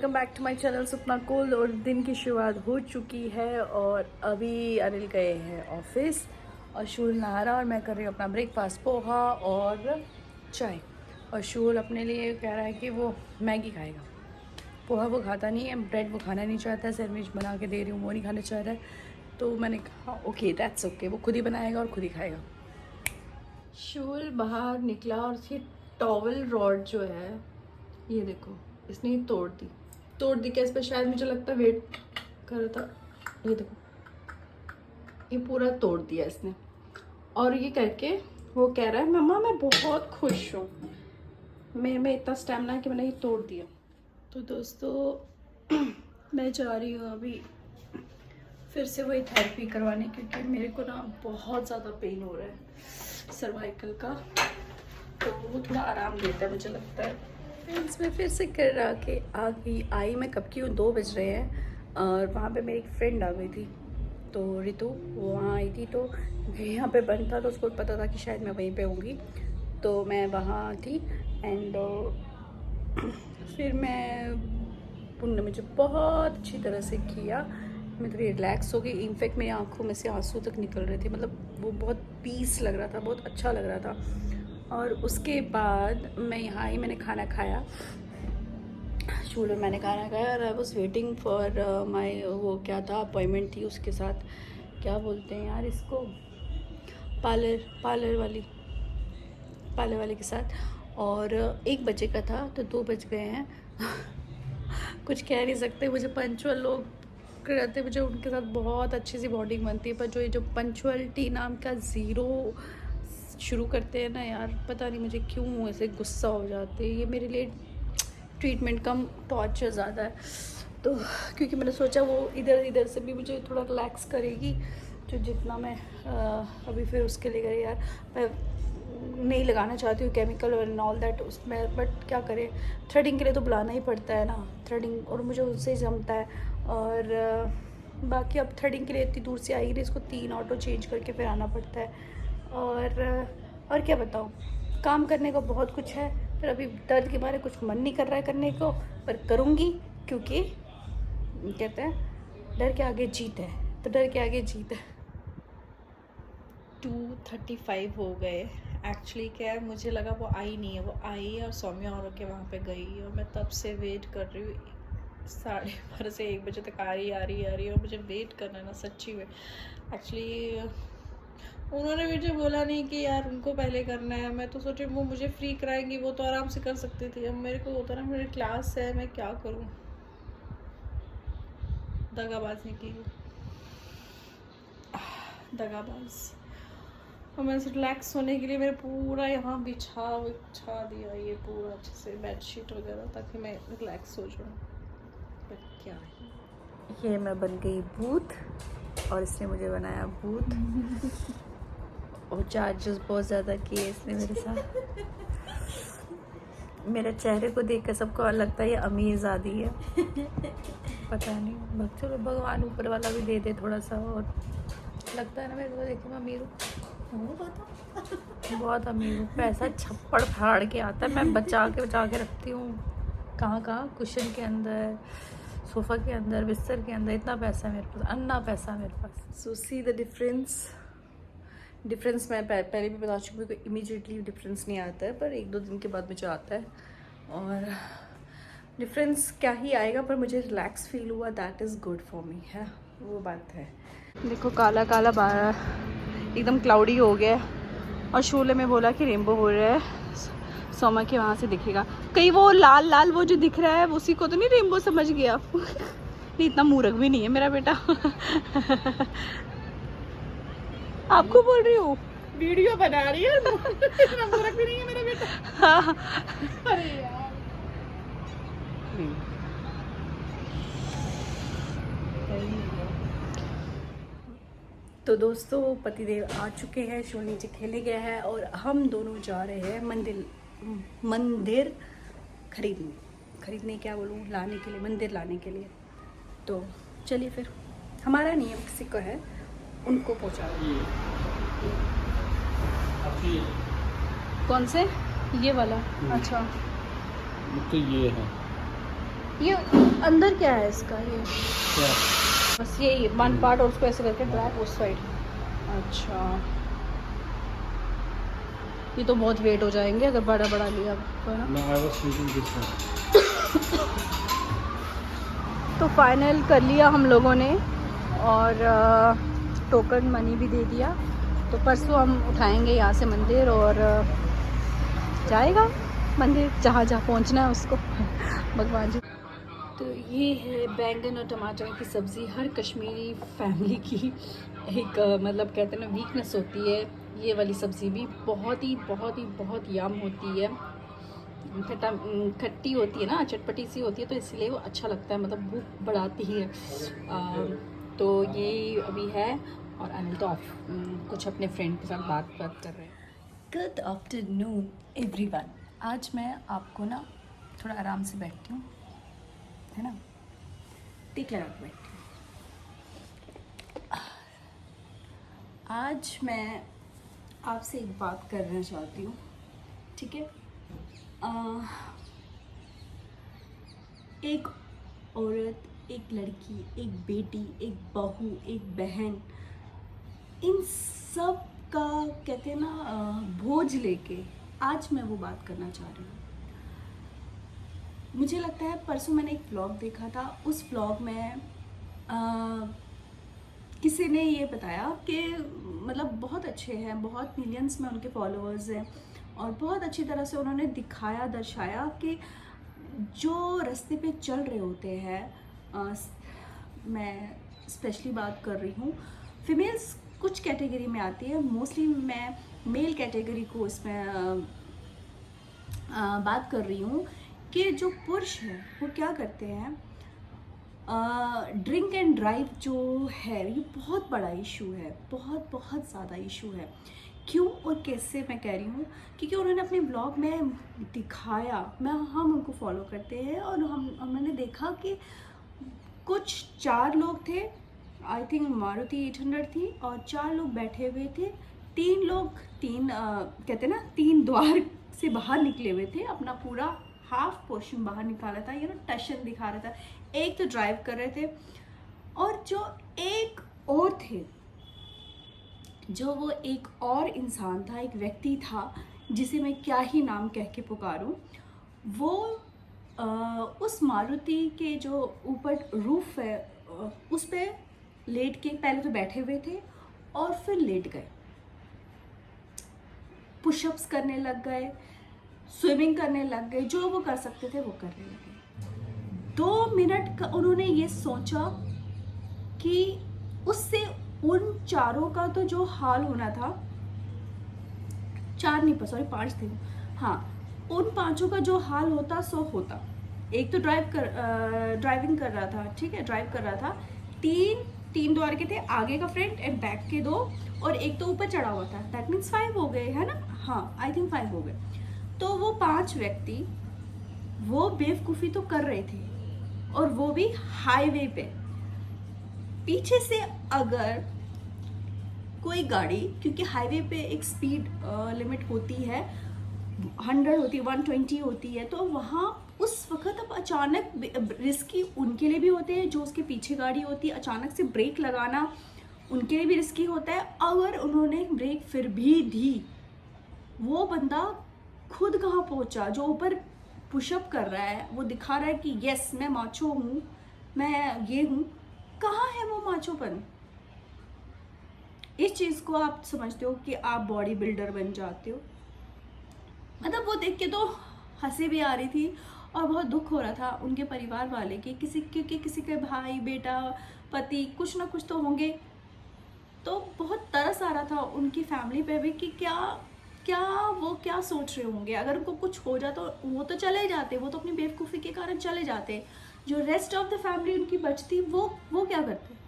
Welcome back to my channel Sapna cool. और दिन की शुरुआत हो चुकी है और अभी अनिल गए हैं ऑफिस और शूल नहा रहा और मैं कर रही हूँ अपना ब्रेकफास्ट, पोहा और चाय। और शूल अपने लिए कह रहा है कि वो मैगी खाएगा। पोहा वो खाता नहीं है, ब्रेड वो खाना नहीं चाहता है, सैंडविच बना के दे रही हूँ वो नहीं खाना चाहता है। तो मैंने कहा ओके दैट्स ओके, वो खुद ही बनाएगा और खुद ही खाएगा। शूल बाहर निकला और ये टॉवल रॉड जो है ये देखो इसने ही तोड़ दी क्या, इस पर शायद मुझे लगता है वेट कर रहा था। ये देखो ये पूरा तोड़ दिया इसने। और ये करके वो कह रहा है मम्मा मैं बहुत खुश हूँ, मेरे में इतना स्टैमिना है कि मैंने ये तोड़ दिया। तो दोस्तों मैं जा रही हूँ अभी फिर से वही थेरेपी करवाने, क्योंकि मेरे को ना बहुत ज़्यादा पेन हो रहा है सर्वाइकल का, तो वो थोड़ा आराम देता है मुझे लगता है। फ्रेंड्स मैं फिर से कर रहा कि आई मैं कब की हूँ, 2 बज रहे हैं। और वहाँ पे मेरी एक फ्रेंड आ गई थी, तो रितु वो वहाँ आई थी, तो यहाँ पे बंद था तो उसको पता था कि शायद मैं वहीं पे होंगी, तो मैं वहाँ थी। एंड फिर उन्होंने मुझे बहुत अच्छी तरह से किया, मैं थोड़ी रिलैक्स हो गई। इनफैक्ट मेरी आंखों में से आंसू तक निकल रहे थे, मतलब वो बहुत पीस लग रहा था, बहुत अच्छा लग रहा था। और उसके बाद मैं यहाँ आई, मैंने खाना खाया, शूल में मैंने खाना खाया और I was waiting for my वो क्या था अपॉइंटमेंट थी उसके साथ, क्या बोलते हैं यार इसको, पार्लर वाले के साथ। और 1 बजे का था तो 2 बज गए हैं कुछ कह नहीं सकते, मुझे पंचुअल लोग रहते मुझे उनके साथ बहुत अच्छी सी बॉन्डिंग बनती है, पर जो ये जो पंचुअलिटी नाम का ज़ीरो शुरू करते हैं ना यार, पता नहीं मुझे क्यों ऐसे गुस्सा हो जाते हैं। ये मेरे लिए ट्रीटमेंट कम टॉर्चर ज़्यादा है, तो क्योंकि मैंने सोचा वो इधर से भी मुझे थोड़ा रिलैक्स करेगी, जो जितना मैं अभी फिर उसके लिए गई यार, मैं नहीं लगाना चाहती हूँ केमिकल और ऑल दैट उसमें, बट क्या करें, थ्रेडिंग के लिए तो बुलाना ही पड़ता है ना, थ्रेडिंग और मुझे उससे ही जमता है। और बाकी अब थ्रेडिंग के लिए इतनी दूर से आएगी, इसको 3 ऑटो चेंज करके फिर आना पड़ता है। और क्या बताऊँ, काम करने को बहुत कुछ है, पर अभी दर्द के बारे कुछ मन नहीं कर रहा है करने को, पर करूँगी, क्योंकि कहते हैं डर के आगे जीत है, तो डर के आगे जीत है। 2:35 हो गए। एक्चुअली क्या है, मुझे लगा वो आई नहीं है, वो आई और सौम्या और के वहाँ पे गई, और मैं तब से वेट कर रही हूँ 12:30 से 1 बजे तक आ रही है, और मुझे वेट करना है ना सच्ची में। एक्चुअली उन्होंने मुझे बोला नहीं कि यार उनको पहले करना है, मैं तो सोची वो मुझे फ्री कराएंगी, वो तो आराम से कर सकती थी, अब मेरे को होता ना मेरी क्लास है, मैं क्या करूँ, दगाबाज निकली दगाबाज। और मैंने रिलैक्स होने के लिए मेरे पूरा यहाँ बिछा दिया ये पूरा अच्छे से बेडशीट वगैरह, ताकि मैं रिलैक्स हो जाऊँ। बट क्या है, ये मैं बन गई भूत और इसने मुझे बनाया भूत और चार्जेस बहुत ज़्यादा किए इसने मेरे साथ। मेरे चेहरे को देखकर सबको लगता है ये अमीरज़ादी है, पता नहीं, चलो भगवान ऊपर वाला भी दे दे थोड़ा सा, और लगता है ना मेरे को देख के मैं अमीर हूँ, बहुत अमीर हूँ, पैसा छप्पड़ फाड़ के आता है, मैं बचा के रखती हूँ कहाँ कुशन के अंदर, सोफ़ा के अंदर, बिस्तर के अंदर, इतना पैसा है मेरे पास, अन्ना पैसा मेरे पास। सो सी द डिफरेंस मैं पहले भी बता चुकी हूँ कि इमीडिएटली डिफरेंस नहीं आता है, पर 1-2 दिन के बाद मुझे आता है, और डिफरेंस क्या ही आएगा, पर मुझे रिलैक्स फील हुआ, that is good for me है, वो बात है। देखो काला एकदम क्लाउडी हो गया, और शोले में बोला कि रेनबो हो रहा है, सोमा के वहाँ से दिखेगा, कहीं वो लाल वो जो दिख रहा है उसी को तो नहीं रेनबो समझ गया नहीं, इतना मूर्ख भी नहीं है मेरा बेटा आपको बोल रही हूँ, वीडियो बना रही है मूर्ख भी नहीं है मेरा बेटा। हाँ। अरे यार तो दोस्तों पतिदेव आ चुके हैं, शो नीचे खेले गया है और हम दोनों जा रहे हैं मंदिर खरीदने क्या बोलूँ, लाने के लिए, मंदिर लाने के लिए। तो चलिए फिर, हमारा नहीं है, किसी को है, उनको पहुँचा रहे कौन से, ये वाला, अच्छा तो ये है ये अंदर क्या है इसका? ये बस ये वन पार्ट और उसको ऐसे करके ड्रैग उस साइड। अच्छा, ये तो बहुत वेट हो जाएंगे अगर बड़ा बड़ा लिया तो ना। तो फाइनल कर लिया हम लोगों ने और टोकन मनी भी दे दिया। तो परसों हम उठाएंगे यहाँ से मंदिर और जाएगा मंदिर जहाँ जहाँ पहुँचना है उसको भगवान जी। तो ये है बैंगन और टमाटर की सब्ज़ी। हर कश्मीरी फैमिली की एक मतलब कहते हैं ना वीकनेस होती है। ये वाली सब्ज़ी भी बहुत यम होती है। खट्टी होती है ना, चटपटी सी होती है, तो इसलिए वो अच्छा लगता है, मतलब भूख बढ़ाती है। तो ये अभी है और अनिल तो कुछ अपने फ्रेंड के साथ बात कर रहे हैं। Good afternoon everyone. आज मैं आपको ना थोड़ा आराम से बैठती हूँ, है ना, टिक लगा के बैठती हूँ। आज मैं आपसे एक बात करना चाहती हूँ, ठीक है। एक औरत, एक लड़की, एक बेटी, एक बहू, एक बहन, इन सब का कहते हैं ना बोझ लेके आज मैं वो बात करना चाह रही हूँ। मुझे लगता है परसों मैंने एक व्लॉग देखा था। उस व्लॉग में किसी ने ये बताया कि मतलब बहुत अच्छे हैं, बहुत मिलियंस में उनके फॉलोअर्स हैं और बहुत अच्छी तरह से उन्होंने दिखाया, दर्शाया कि जो रास्ते पे चल रहे होते हैं, मैं स्पेशली बात कर रही हूँ, फीमेल्स कुछ कैटेगरी में आती है, मोस्टली मैं मेल कैटेगरी को इसमें बात कर रही हूँ कि जो पुरुष हैं वो क्या करते हैं। ड्रिंक एंड ड्राइव जो है ये बहुत बड़ा इशू है, बहुत ज़्यादा इशू है। क्यों और कैसे मैं कह रही हूँ, क्योंकि उन्होंने अपने ब्लॉग में दिखाया, हम उनको फॉलो करते हैं और हमने देखा कि कुछ 4 लोग थे, आई थिंक मारुति 800 थी और 4 लोग बैठे हुए थे। 3 लोग कहते ना 3 द्वार से बाहर निकले हुए थे, अपना पूरा हाफ पोर्शन बाहर निकाला था, ये ना टशन दिखा रहा था। एक तो ड्राइव कर रहे थे और जो एक और थे, जो वो एक और इंसान था, एक व्यक्ति था जिसे मैं क्या ही नाम कह के पुकारूं, वो उस मारुति के जो ऊपर रूफ है उस पे लेट के पहले तो बैठे हुए थे और फिर लेट गए, पुशअप्स करने लग गए, स्विमिंग करने लग गए, जो वो कर सकते थे वो करने लगे। 2 मिनट का उन्होंने ये सोचा कि उससे उन 4 का तो जो हाल होना था, 4 नहीं, सॉरी 5 थे, हाँ, उन 5 का जो हाल होता सो होता। एक तो ड्राइविंग कर रहा था, ठीक है, ड्राइव कर रहा था, 3 द्वार के थे, आगे का फ्रंट एंड बैक के 2 और एक तो ऊपर चढ़ा हुआ था। दैट मीन्स 5 हो गए, है ना, हाँ आई थिंक 5 हो गए। तो वो 5 व्यक्ति वो बेवकूफ़ी तो कर रहे थे और वो भी हाईवे पे। पीछे से अगर कोई गाड़ी, क्योंकि हाईवे पे एक स्पीड लिमिट होती है, 100 होती है, 120 होती है, तो वहाँ उस वक्त अब अचानक रिस्की उनके लिए भी होते हैं जो उसके पीछे गाड़ी होती है, अचानक से ब्रेक लगाना उनके लिए भी रिस्की होता है। अगर उन्होंने ब्रेक फिर भी दी, वो बंदा खुद कहाँ पहुँचा, जो ऊपर पुशअप कर रहा है, वो दिखा रहा है कि यस मैं माचो हूँ, मैं ये हूँ, कहाँ है वो माचोपन? इस चीज़ को आप समझते हो कि आप बॉडी बिल्डर बन जाते हो। मतलब वो देख के तो हंसी भी आ रही थी और बहुत दुख हो रहा था उनके परिवार वाले के, क्योंकि किसी के भाई, बेटा, पति कुछ ना कुछ तो होंगे, तो बहुत तरस आ रहा था उनकी फैमिली पे भी कि वो क्या सोच रहे होंगे। अगर उनको कुछ हो जाता तो वो तो चले जाते, वो तो अपनी बेवकूफ़ी के कारण चले जाते, जो रेस्ट ऑफ द फैमिली उनकी बचती वो क्या करते।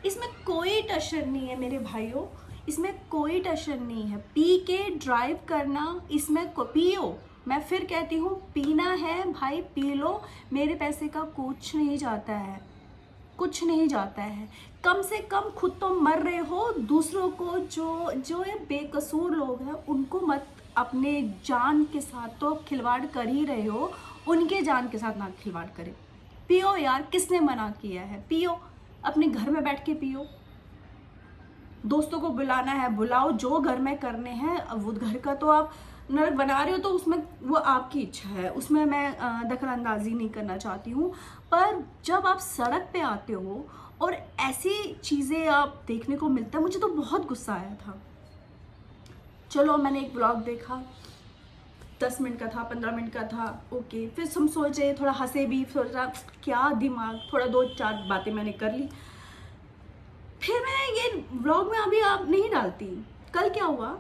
इसमें कोई टशन नहीं है मेरे भाइयों, इसमें कोई टशन नहीं है। पी के ड्राइव करना, इसमें पियो, मैं फिर कहती हूँ, पीना है भाई पी लो, मेरे पैसे का कुछ नहीं जाता है, कुछ नहीं जाता है। कम से कम खुद तो मर रहे हो, दूसरों को जो ये बेकसूर लोग हैं उनको मत अपने जान के साथ तो खिलवाड़ कर ही रहे हो, उनके जान के साथ ना खिलवाड़ करें। पियो यार, किसने मना किया है? पियो, अपने घर में बैठ के पियो। दोस्तों को बुलाना है बुलाओ, जो घर में करने हैं। वो घर का तो आप नरक बना रहे हो तो उसमें वो आपकी इच्छा है, उसमें मैं दखल अंदाजी नहीं करना चाहती हूँ। पर जब आप सड़क पे आते हो और ऐसी चीज़ें आप देखने को मिलता है, मुझे तो बहुत गुस्सा आया था। चलो मैंने एक व्लॉग देखा, 10 मिनट का था, 15 मिनट का था, ओके। फिर हम सोचे, थोड़ा हंसे भी, सोचा क्या दिमाग, थोड़ा 2-4 बातें मैंने कर ली। फिर मैं ये व्लॉग में अभी आप नहीं डालती। कल क्या हुआ,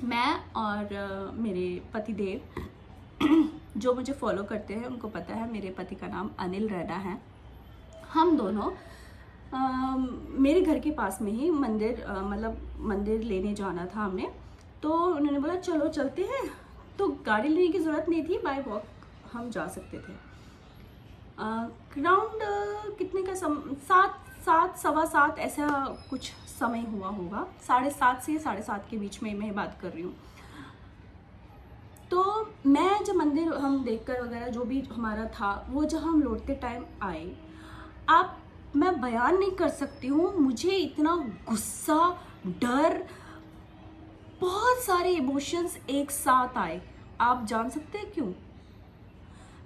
मैं और मेरे पति देव जो मुझे फॉलो करते हैं उनको पता है मेरे पति का नाम अनिल रैना है। हम दोनों मेरे घर के पास में ही मंदिर, मतलब मंदिर लेने जाना था हमें। तो उन्होंने बोला चलो चलते हैं, तो गाड़ी लेने की ज़रूरत नहीं थी, बाय वॉक हम जा सकते थे। अराउंड कितने का 7, 7:15 ऐसा कुछ समय हुआ होगा, 7:30 से 7:30 के बीच में मैं बात कर रही हूँ। तो मैं जब मंदिर हम देखकर वगैरह जो भी हमारा था, वो जब हम लौटते टाइम आए, मैं बयान नहीं कर सकती हूँ, मुझे इतना गुस्सा, डर, बहुत सारे इमोशंस एक साथ आए। आप जान सकते हैं क्यों?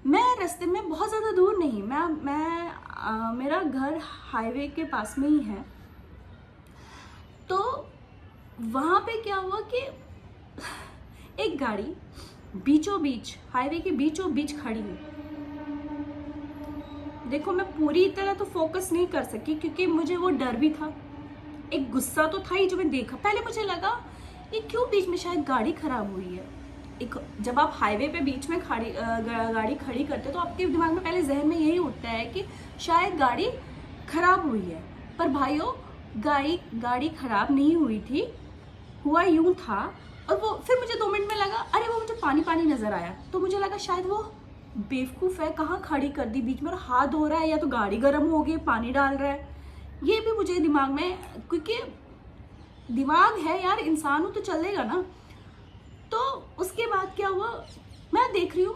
मैं रास्ते में बहुत ज़्यादा दूर नहीं, मेरा घर हाईवे के पास में ही है। तो वहाँ पे क्या हुआ कि एक गाड़ी बीचों बीच, हाईवे के बीचों बीच खड़ी हुई। देखो मैं पूरी तरह तो फोकस नहीं कर सकी क्योंकि मुझे वो डर भी था, एक गुस्सा तो था ही जो मैं देखा। पहले मुझे लगा ये क्यों बीच में, शायद गाड़ी खराब हुई है। जब आप हाईवे पे बीच में गाड़ी खड़ी करते हो तो आपके दिमाग में पहले जहन में यही उठता है कि शायद गाड़ी खराब हुई है। पर भाइयों, गाड़ी खराब नहीं हुई थी, हुआ यूं था। और वो फिर मुझे 2 मिनट में लगा, अरे वो मुझे पानी पानी नजर आया, तो मुझे लगा शायद वो बेवकूफ़ है, कहाँ खड़ी कर दी बीच में, और हाथ धो रहा है या तो गाड़ी गर्म हो गई, पानी डाल रहा है। ये भी मुझे दिमाग में, क्योंकि दिमाग है यार, इंसान हो तो चलेगा ना। तो उसके बाद क्या हुआ, मैं देख रही हूँ,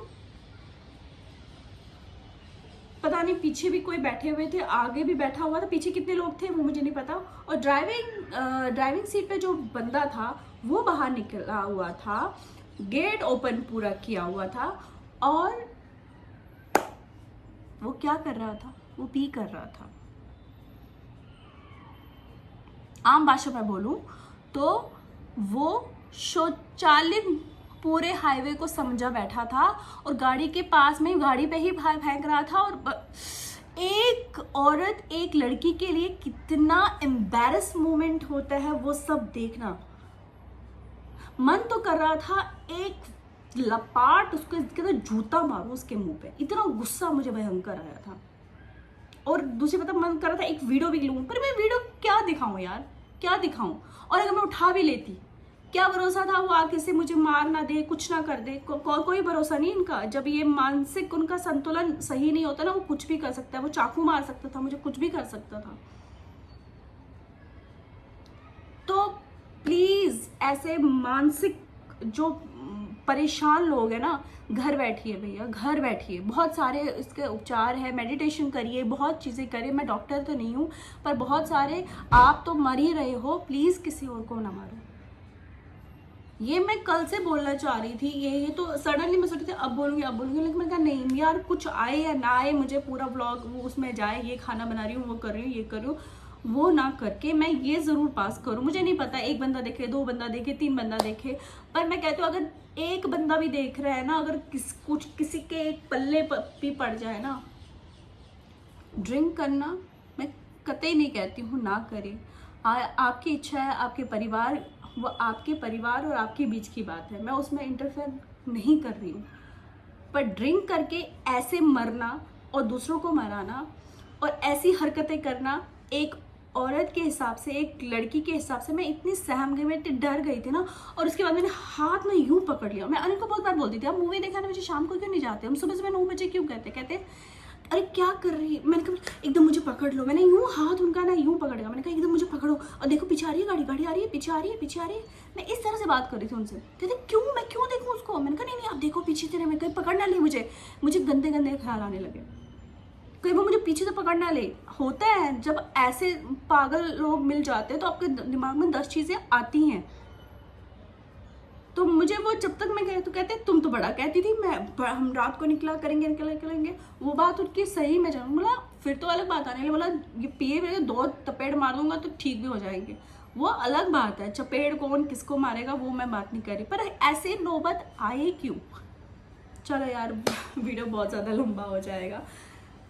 पता नहीं पीछे भी कोई बैठे हुए थे, आगे भी बैठा हुआ था, पीछे कितने लोग थे वो मुझे नहीं पता। और ड्राइविंग सीट पे जो बंदा था वो बाहर निकला हुआ था, गेट ओपन पूरा किया हुआ था, और वो क्या कर रहा था, वो पी कर रहा था। आम भाषा में बोलूं तो वो शौचालय पूरे हाईवे को समझा बैठा था और गाड़ी के पास में, गाड़ी पे ही फेंक रहा था। और एक औरत, एक लड़की के लिए कितना एम्बैरस मोमेंट होता है वो सब देखना। मन तो कर रहा था एक लपाट उसको जूता मारूं उसके मुंह पे, इतना गुस्सा मुझे भयंकर आया था। और दूसरी पता मन कर रहा था एक वीडियो भी लूं, पर मैं वीडियो क्या दिखाऊं यार, क्या दिखाऊं? और अगर मैं उठा भी लेती, क्या भरोसा था वो आके से मुझे मार ना दे, कुछ ना कर दे। कोई भरोसा नहीं इनका। जब ये मानसिक उनका संतुलन सही नहीं होता ना, वो कुछ भी कर सकता है, वो चाकू मार सकता था, मुझे कुछ भी कर सकता था। तो प्लीज ऐसे मानसिक जो परेशान लोग हैं ना, घर बैठिए भैया, घर बैठिए। बहुत सारे इसके उपचार है, मेडिटेशन करिए, बहुत चीज़ें करिए। मैं डॉक्टर तो नहीं हूँ, पर बहुत सारे, आप तो मर ही रहे हो, प्लीज़ किसी और को ना मारो। ये मैं कल से बोलना चाह रही थी, ये तो सडनली मैं सोची थी अब बोलूँगी, लेकिन मैंने कहा नहीं यार, कुछ आए या ना आए, मुझे पूरा व्लॉग वो उसमें जाए, ये खाना बना रही हूँ, वो कर रही हूँ, ये कर रही हूँ, वो ना करके मैं ये ज़रूर पास करूँ। मुझे नहीं पता 1 बंदा देखे, 2 बंदा देखे, 3 बंदा देखे, पर मैं कहती हूँ अगर 1 बंदा भी देख रहा है ना, अगर किसी के एक पल्ले भी पड़ जाए ना, ड्रिंक करना मैं कतई नहीं कहती हूँ ना करें। आपकी इच्छा है, आपके परिवार, वो आपके परिवार और आपके बीच की बात है, मैं उसमें इंटरफेयर नहीं कर रही हूँ। पर ड्रिंक करके ऐसे मरना और दूसरों को मराना और ऐसी हरकतें करना, एक औरत के हिसाब से, एक लड़की के हिसाब से, मैं इतनी सहम गई, मैं इतनी डर गई थी ना। और उसके बाद मैंने हाथ में यूं पकड़ लिया। मैं अनिल को बहुत बार बोलती थी, आप मूवी देखने मुझे शाम को क्यों नहीं जाते, हम सुबह सुबह 9 बजे क्यों कहते अरे क्या कर रही है। मैंने कहा एकदम मुझे पकड़ लो, मैंने यूँ हाथ उनका ना यूँ पकड़ेगा, मैंने कहा एकदम मुझे पकड़ो और देखो पीछे आ रही है गाड़ी, गाड़ी आ रही है, पीछे आ रही है, पीछे आ रही है। मैं इस तरह से बात कर रही थी उनसे। कहते क्यों, मैं क्यों देखूँ उसको। मैंने कहा नहीं नहीं आप देखो पीछे तेरे, मैं कहीं पकड़ ना ले मुझे गंदे गंदे ख्याल आने लगे, कहीं वो मुझे पीछे से पकड़ ना ले। होता है जब ऐसे पागल लोग मिल जाते हैं तो आपके दिमाग में 10 चीज़ें आती हैं। तो मुझे वो जब तक मैं गए तो कहते तुम तो बड़ा कहती थी, हम रात को निकला करेंगे। वो बात उनकी सही में जानूँ, बोला फिर तो अलग बात आने लगी, बोला ये पिए मेरे 2 चपेट मार दूंगा तो ठीक भी हो जाएंगे, वो अलग बात है। चपेट कौन किसको मारेगा वो मैं बात नहीं कर रही, पर ऐसे नौबत आए क्यों। चलो यार वीडियो बहुत ज़्यादा लंबा हो जाएगा।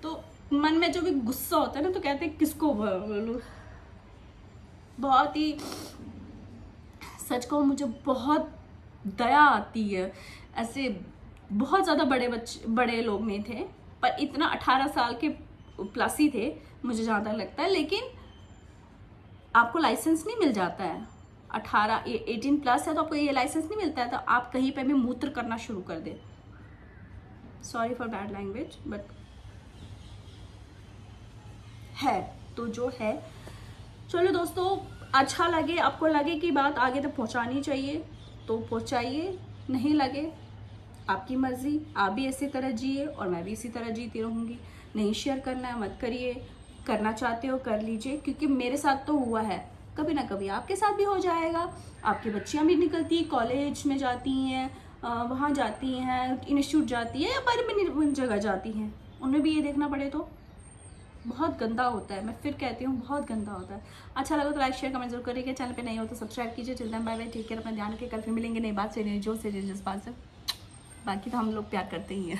तो मन में जो भी गुस्सा होता है ना तो कहते हैं किसको बोलूं। बहुत ही सच कहूँ मुझे बहुत दया आती है। ऐसे बहुत ज़्यादा बड़े लोग नहीं थे, पर इतना 18 साल के प्लस ही थे मुझे जहाँ तक लगता है। लेकिन आपको लाइसेंस नहीं मिल जाता है, 18 प्लस है तो आपको ये लाइसेंस नहीं मिलता है तो आप कहीं पे भी मूत्र करना शुरू कर दे। Sorry for bad language, but है तो जो है। चलो दोस्तों, अच्छा लगे आपको लगे कि बात आगे तक पहुंचानी चाहिए तो पहुंचाइए, नहीं लगे आपकी मर्जी। आप भी इसी तरह जिए और मैं भी इसी तरह जीती रहूँगी। नहीं शेयर करना है मत करिए, करना चाहते हो कर लीजिए, क्योंकि मेरे साथ तो हुआ है, कभी ना कभी आपके साथ भी हो जाएगा। आपकी बच्चियाँ भी निकलती कॉलेज में जाती हैं, वहाँ जाती हैं, इंस्टीट्यूट जाती है या पर जगह जाती हैं, उन्हें भी ये देखना पड़े तो बहुत गंदा होता है। मैं फिर कहती हूँ बहुत गंदा होता है। अच्छा लगा तो लाइक शेयर कमेंट जरूर करिएगा, चैनल पे नहीं हो तो सब्सक्राइब कीजिए। चलते हैं, बाय बाय, टेक केयर, अपना ध्यान रखिए। कल फिर मिलेंगे नई बात से, नई जोश से, नई जज्बात से। बाकी तो हम लोग प्यार करते ही हैं।